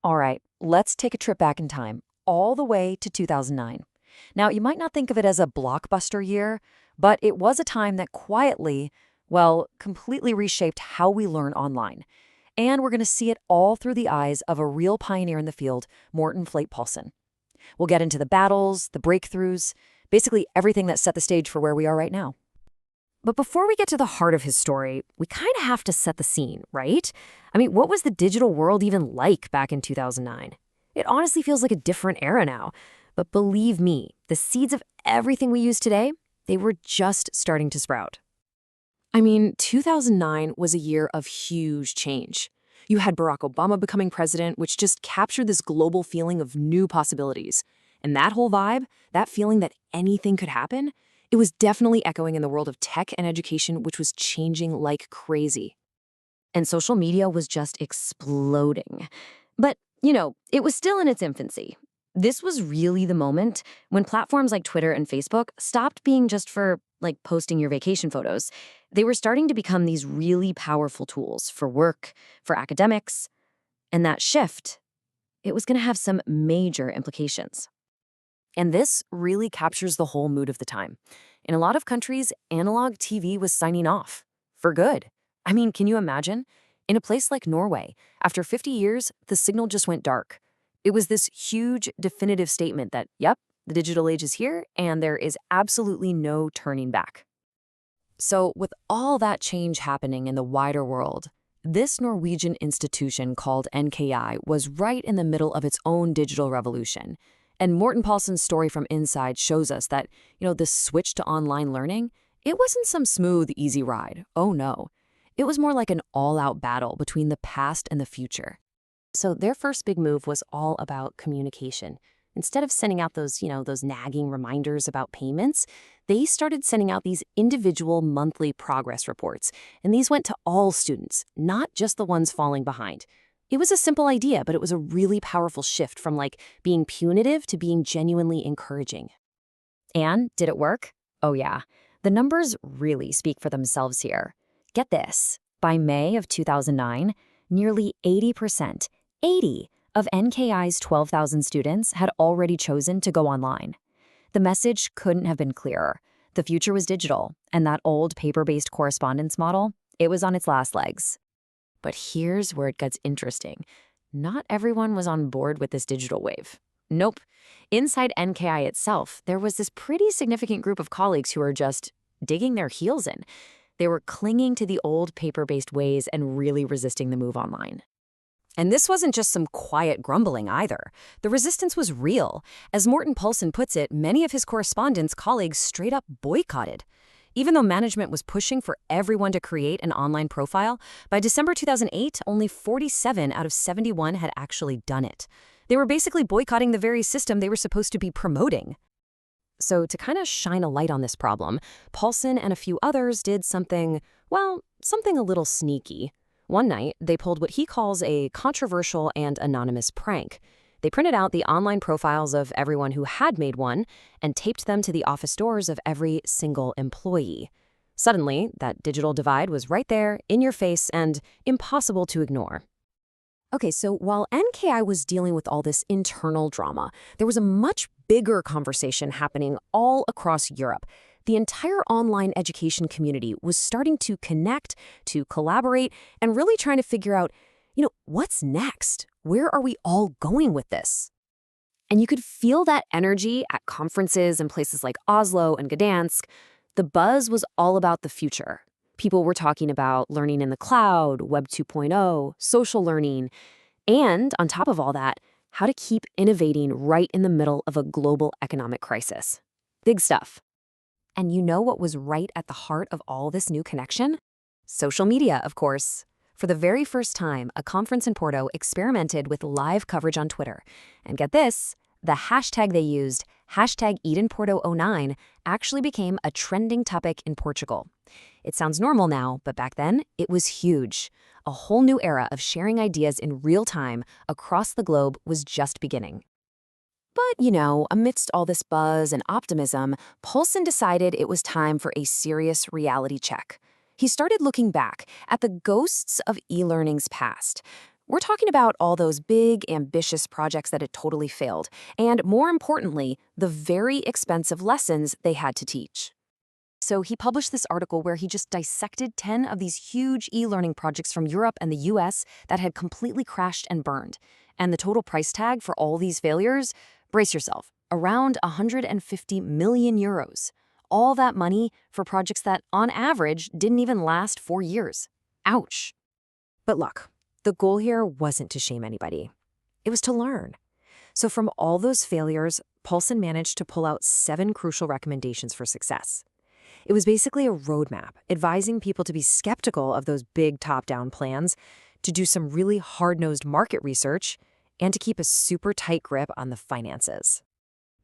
All right, let's take a trip back in time, all the way to 2009. Now, you might not think of it as a blockbuster year, but it was a time that quietly, well, completely reshaped how we learn online. And we're going to see it all through the eyes of a real pioneer in the field, Morten Flate Paulsen. We'll get into the battles, the breakthroughs, basically everything that set the stage for where we are right now. But before we get to the heart of his story, we kind of have to set the scene, right? I mean, what was the digital world even like back in 2009? It honestly feels like a different era now. But believe me, the seeds of everything we use today, they were just starting to sprout. I mean, 2009 was a year of huge change. You had Barack Obama becoming president, which just captured this global feeling of new possibilities. And that whole vibe, that feeling that anything could happen, it was definitely echoing in the world of tech and education, which was changing like crazy. And social media was just exploding. But, it was still in its infancy. This was really the moment when platforms like Twitter and Facebook stopped being just for, posting your vacation photos. They were starting to become these really powerful tools for work, for academics. And that shift, it was going to have some major implications. And this really captures the whole mood of the time. In a lot of countries, analog TV was signing off. For good. I mean, can you imagine? In a place like Norway, after 50 years, the signal just went dark. It was this huge, definitive statement that, yep, the digital age is here, and there is absolutely no turning back. So, with all that change happening in the wider world, this Norwegian institution called NKI was right in the middle of its own digital revolution. And Morten Paulsen's story from inside shows us that, this switch to online learning, it wasn't some smooth, easy ride. Oh no. It was more like an all-out battle between the past and the future. So their first big move was all about communication. Instead of sending out those nagging reminders about payments, they started sending out these individual monthly progress reports. And these went to all students, not just the ones falling behind. It was a simple idea, but it was a really powerful shift from being punitive to being genuinely encouraging. And did it work? Oh yeah. The numbers really speak for themselves here. Get this. By May of 2009, nearly 80%, 80 of NKI's 12,000 students had already chosen to go online. The message couldn't have been clearer. The future was digital, and that old paper-based correspondence model, it was on its last legs. But here's where it gets interesting. Not everyone was on board with this digital wave. Nope. Inside NKI itself, there was this pretty significant group of colleagues who were just digging their heels in. They were clinging to the old paper-based ways and really resisting the move online. And this wasn't just some quiet grumbling either. The resistance was real. As Morten Paulsen puts it, many of his correspondence colleagues straight up boycotted. Even though management was pushing for everyone to create an online profile, by December 2008, only 47 out of 71 had actually done it. They were basically boycotting the very system they were supposed to be promoting. So to kind of shine a light on this problem, Paulsen and a few others did something a little sneaky. One night, they pulled what he calls a controversial and anonymous prank. They printed out the online profiles of everyone who had made one and taped them to the office doors of every single employee. Suddenly, that digital divide was right there, in your face, and impossible to ignore. Okay, so while NKI was dealing with all this internal drama, there was a much bigger conversation happening all across Europe. The entire online education community was starting to connect, to collaborate, and really trying to figure out, what's next? Where are we all going with this? And you could feel that energy at conferences in places like Oslo and Gdansk. The buzz was all about the future. People were talking about learning in the cloud, Web 2.0, social learning, and on top of all that, how to keep innovating right in the middle of a global economic crisis. Big stuff. And you know what was right at the heart of all this new connection? Social media, of course. For the very first time, a conference in Porto experimented with live coverage on Twitter. And get this, the hashtag they used, hashtag EdenPorto09, actually became a trending topic in Portugal. It sounds normal now, but back then, it was huge. A whole new era of sharing ideas in real time across the globe was just beginning. But, amidst all this buzz and optimism, Paulsen decided it was time for a serious reality check. He started looking back at the ghosts of e-learning's past. We're talking about all those big, ambitious projects that had totally failed, and more importantly, the very expensive lessons they had to teach. So he published this article where he just dissected 10 of these huge e-learning projects from Europe and the US that had completely crashed and burned. And the total price tag for all these failures, brace yourself, around 150 million euros. All that money for projects that, on average, didn't even last 4 years. Ouch. But look, the goal here wasn't to shame anybody. It was to learn. So from all those failures, Paulsen managed to pull out 7 crucial recommendations for success. It was basically a roadmap advising people to be skeptical of those big top-down plans, to do some really hard-nosed market research, and to keep a super tight grip on the finances.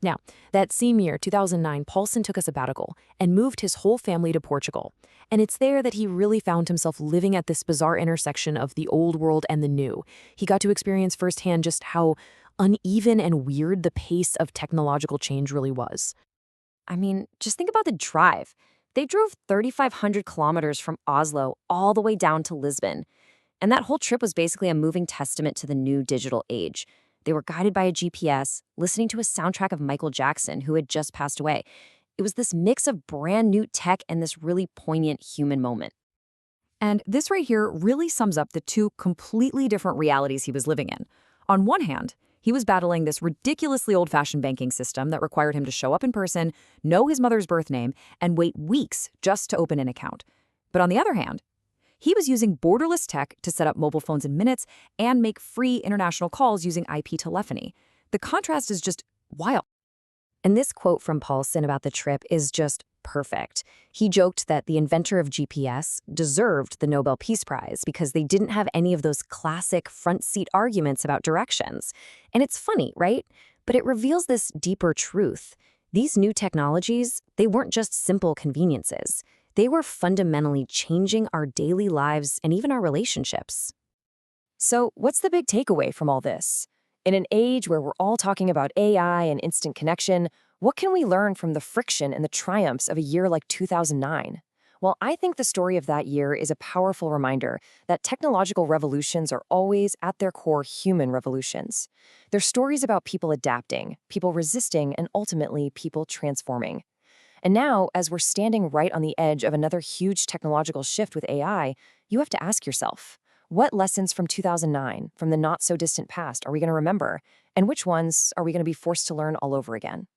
Now, that same year, 2009, Paulsen took a sabbatical and moved his whole family to Portugal. And it's there that he really found himself living at this bizarre intersection of the old world and the new. He got to experience firsthand just how uneven and weird the pace of technological change really was. I mean, just think about the drive. They drove 3,500 kilometers from Oslo all the way down to Lisbon. And that whole trip was basically a moving testament to the new digital age. They were guided by a GPS, listening to a soundtrack of Michael Jackson, who had just passed away. It was this mix of brand new tech and this really poignant human moment. And this right here really sums up the two completely different realities he was living in. On one hand, he was battling this ridiculously old-fashioned banking system that required him to show up in person, know his mother's birth name, and wait weeks just to open an account. But on the other hand, he was using borderless tech to set up mobile phones in minutes and make free international calls using IP telephony. The contrast is just wild. And this quote from Paulsen about the trip is just perfect. He joked that the inventor of GPS deserved the Nobel Peace Prize because they didn't have any of those classic front-seat arguments about directions. And it's funny, right? But it reveals this deeper truth. These new technologies, they weren't just simple conveniences. They were fundamentally changing our daily lives and even our relationships. So, what's the big takeaway from all this? In an age where we're all talking about AI and instant connection, what can we learn from the friction and the triumphs of a year like 2009? Well, I think the story of that year is a powerful reminder that technological revolutions are always, at their core, human revolutions. They're stories about people adapting, people resisting, and ultimately, people transforming. And now, as we're standing right on the edge of another huge technological shift with AI, you have to ask yourself, what lessons from 2009, from the not-so-distant past, are we going to remember? And which ones are we going to be forced to learn all over again?